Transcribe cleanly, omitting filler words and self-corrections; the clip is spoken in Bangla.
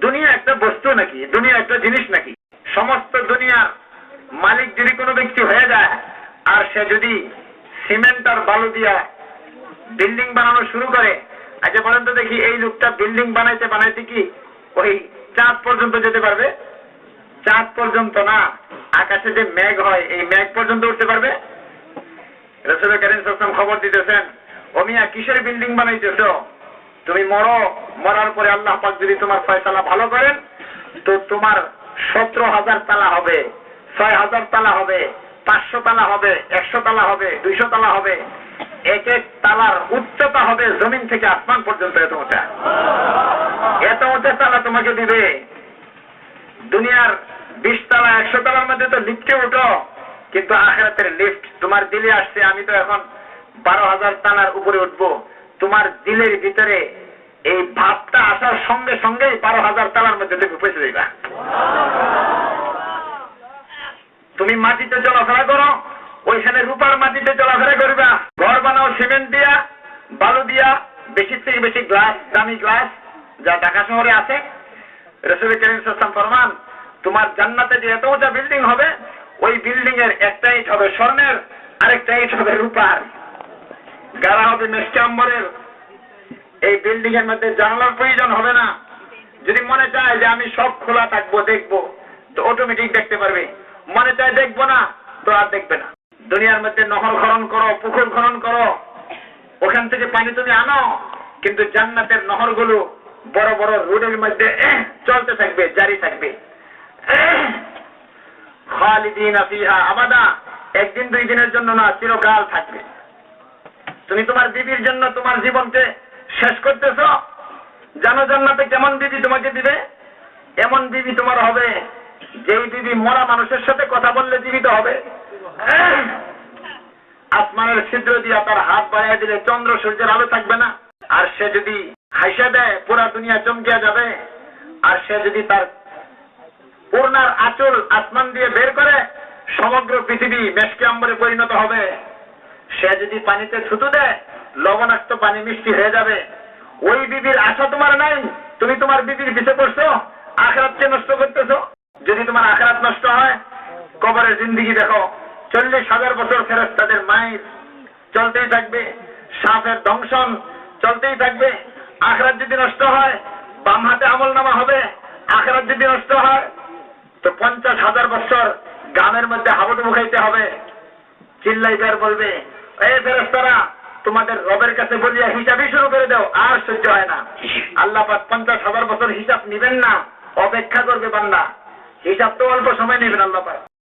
দুনিয়া একটা বস্তু নাকি? দুনিয়া একটা জিনিস নাকি? সমস্ত দুনিয়ার মালিক যদি কোনো ব্যক্তি হয়ে যায় আর সে যদি সিমেন্ট আর বালু দিয়া বিল্ডিং বানানো শুরু করে, আচ্ছা বলেন তো দেখি, এই লোকটা বিল্ডিং বানাইতে বানাইতে কি ওই চাঁদ পর্যন্ত যেতে পারবে? চাঁদ পর্যন্ত না, আকাশে যে মেঘ হয় এই মেঘ পর্যন্ত উঠতে পারবে? রাসূল কারীম সাল্লাল্লাহু আলাইহি ওয়াসাল্লাম খবর দিতেছেন, ও মিয়া কিসের বিল্ডিং বানাইতেছো? তুমি মরো, মরার পরে আল্লাহ পাক যদি তোমার ফয়সালা ভালো করেন তো তোমার 17,000 তালা হবে, 6,000 তালা হবে, 500 তালা হবে, 100 তালা হবে, 200 তালা হবে। এক এক তালার উচ্চতা হবে জমিন থেকে আসমান পর্যন্ত। এত উঁচা, এত উঁচা তালা তোমাকে দিবে। দুনিয়ার 20 তালা 100 তালার মধ্যে তো লিফটে উঠো, কিন্তু আখিরাতের লিফট তোমার দিলে আসছে। আমি তো এখন 12,000 তালার উপরে উঠবো। তোমার দিলের ভিতরে এই ভাবটা আসার সঙ্গে সঙ্গেই 12,000 তালার মধ্যে তুমি পৌঁছে দিবা। তুমি মাটিতে চলাফেরা করো, ওইখানে রূপার মাটিতে চলাফেরা করবা। ঘর বানাও সিমেন্ট দিয়া, বালু দিয়া, বেশি থেকে বেশি গ্লাস, দামি গ্লাস, যা ঢাকা শহরে আছে। রাসূল কারীম সাল্লাল্লাহু আলাইহি ওয়াসাল্লাম ফরমান, তোমার জান্নাতে যে এত উঁচা বিল্ডিং হবে, ওই বিল্ডিং এর একটা ইট হবে স্বর্ণের, আরেকটা ইট হবে রূপার, গাড়া হবে মেশকে আম্বরের। এই বিল্ডিং এর মধ্যে জানালার প্রয়োজন হবে না। যদি মনে চায় যে আমি সব খোলা থাকবো, দেখবো, তো অটোমেটিক দেখতে পারবে। মনে চায় দেখবো না, তো আর দেখবে না। দুনিয়ার মধ্যে নহর খনন করো, পুকুর খনন করো, ওখান থেকে পানি তুমি আনো, কিন্তু জান্নাতের নহরগুলো বড় বড় রোডের মধ্যে চলতে থাকবে, জারি থাকবে। খালিদিনা ফিহা আবাদা, একদিন দুই দিনের জন্য না, চিরকাল থাকবে। তুমি তোমার বিবির জন্য তোমার জীবনকে শেষ করতেছো, জানো জান্নাতে কেমন বিবি তোমাকে দিবে? এমন বিবি তোমার হবে যেই বিবি মরা মানুষের সাথে কথা বললে জীবিত হবে। আসমানের ছিদ্র দিয়া তার হাত বাড়িয়ে দিলে চন্দ্র সূর্যের আলো থাকবে না। আর সে যদি হাসা দেয় পুরা দুনিয়া চমকিয়া যাবে। আর সে যদি তার পূর্ণার আঁচল আসমান দিয়ে বের করে, সমগ্র পৃথিবী মেশকে আম্বরে পরিণত হবে। সে যদি পানিতে থুতু দেয়, লবণাক্ত পানি মিষ্টি হয়ে যাবে। ওই বিবির আশা তোমার নাই, তুমি তোমার বিবির পিছে পড়ছো, আখিরাতকে নষ্ট করতেছো। যদি তোমার আখিরাত নষ্ট হয়, কবরের জিন্দেগি দেখো, 40,000 বছর ফেরেশতাদের মাইর চলতেই থাকবে, সাপের দংশন চলতেই থাকবে। আখিরাত যদি নষ্ট হয়, বাম হাতে আমলনামা হবে। আখিরাত যদি নষ্ট হয়, তো 50,000 বছর গ্রামের মধ্যে হাবুডুবু খাইতে হবে। চিল্লাইবে আর বলবে, এই ফেরেশতারা, তোমাদের রবের কাছে বলিয়া হিসাবই শুরু করে দাও। আর সহ্য হয় না। আল্লাহ পাক 50,000 বছর হিসাব নিবেন না, অপেক্ষা করবে বান্দা। হিসাব তো অল্প সময় নেবেন আল্লাহ পাক।